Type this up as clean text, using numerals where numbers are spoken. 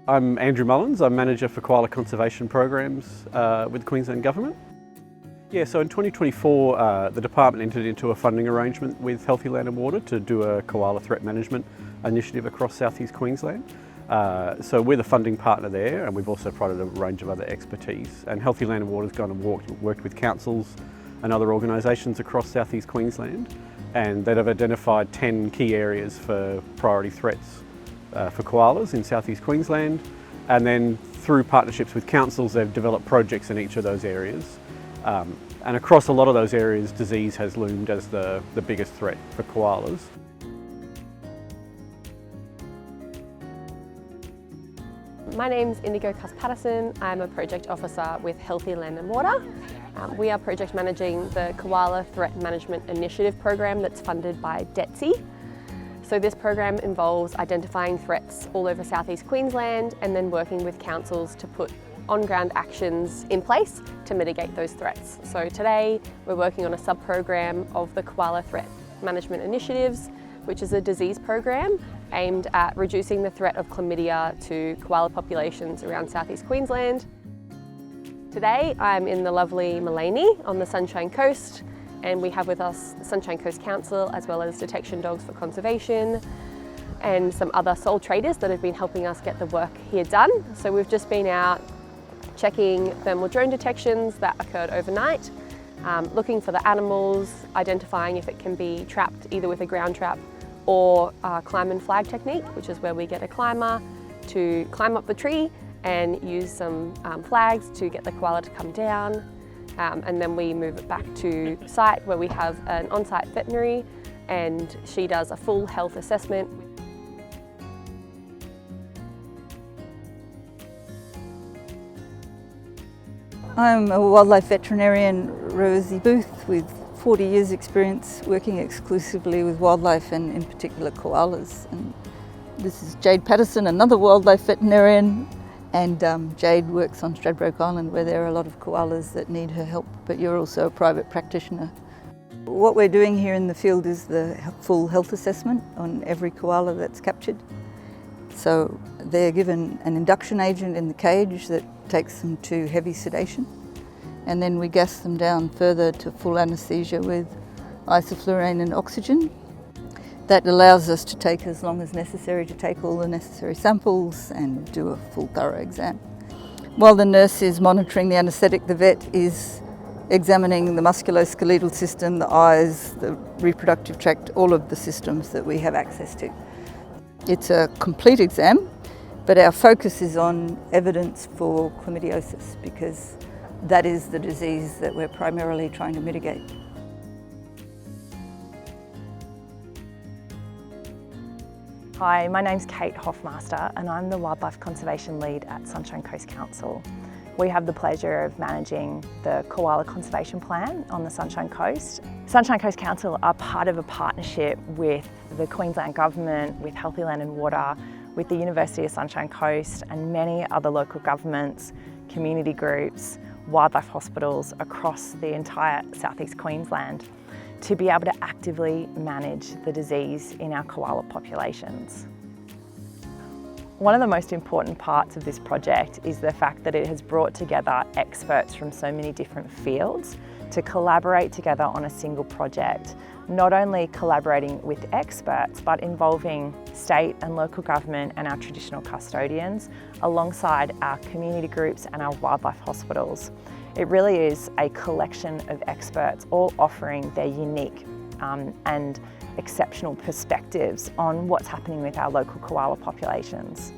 I'm Andrew Mullins. I'm Manager for Koala Conservation Programs with the Queensland Government. Yeah, so in 2024 the Department entered into a funding arrangement with Healthy Land and Water to do a koala threat management initiative across southeast Queensland. So we're the funding partner there, and we've also provided a range of other expertise. And Healthy Land and Water has gone and worked with councils and other organisations across southeast Queensland, and that have identified 10 key areas for priority threats for koalas in southeast Queensland. And then through partnerships with councils, they've developed projects in each of those areas. And across a lot of those areas, disease has loomed as the biggest threat for koalas. My name's Indigo Cuss-Patterson. I'm a project officer with Healthy Land and Water. We are project managing the Koala Threat Management Initiative program that's funded by DETSI. So this program involves identifying threats all over southeast Queensland and then working with councils to put on-ground actions in place to mitigate those threats. So today we're working on a sub-program of the Koala Threat Management Initiatives, which is a disease program aimed at reducing the threat of chlamydia to koala populations around southeast Queensland. Today I'm in the lovely Maleny on the Sunshine Coast, and we have with us the Sunshine Coast Council as well as Detection Dogs for Conservation and some other sole traders that have been helping us get the work here done. So we've just been out checking thermal drone detections that occurred overnight, looking for the animals, identifying if it can be trapped either with a ground trap or a climb and flag technique, which is where we get a climber to climb up the tree and use some flags to get the koala to come down. And then we move it back to site where we have an on-site veterinary, and she does a full health assessment. I'm a wildlife veterinarian, Rosie Booth, with 40 years experience working exclusively with wildlife and in particular koalas. And this is Jade Patterson, another wildlife veterinarian, and Jade works on Stradbroke Island where there are a lot of koalas that need her help, but you're also a private practitioner. What we're doing here in the field is the full health assessment on every koala that's captured. So they're given an induction agent in the cage that takes them to heavy sedation, and then we gas them down further to full anaesthesia with isoflurane and oxygen. That allows us to take as long as necessary to take all the necessary samples and do a full thorough exam. While the nurse is monitoring the anaesthetic, the vet is examining the musculoskeletal system, the eyes, the reproductive tract, all of the systems that we have access to. It's a complete exam, but our focus is on evidence for chlamydiosis because that is the disease that we're primarily trying to mitigate. Hi, my name's Kate Hoffmaster and I'm the Wildlife Conservation Lead at Sunshine Coast Council. We have the pleasure of managing the Koala Conservation Plan on the Sunshine Coast. Sunshine Coast Council are part of a partnership with the Queensland Government, with Healthy Land and Water, with the University of Sunshine Coast and many other local governments, community groups, wildlife hospitals across the entire southeast Queensland to be able to actively manage the disease in our koala populations. One of the most important parts of this project is the fact that it has brought together experts from so many different fields to collaborate together on a single project, not only collaborating with experts, but involving state and local government and our traditional custodians, alongside our community groups and our wildlife hospitals. It really is a collection of experts all offering their unique and exceptional perspectives on what's happening with our local koala populations.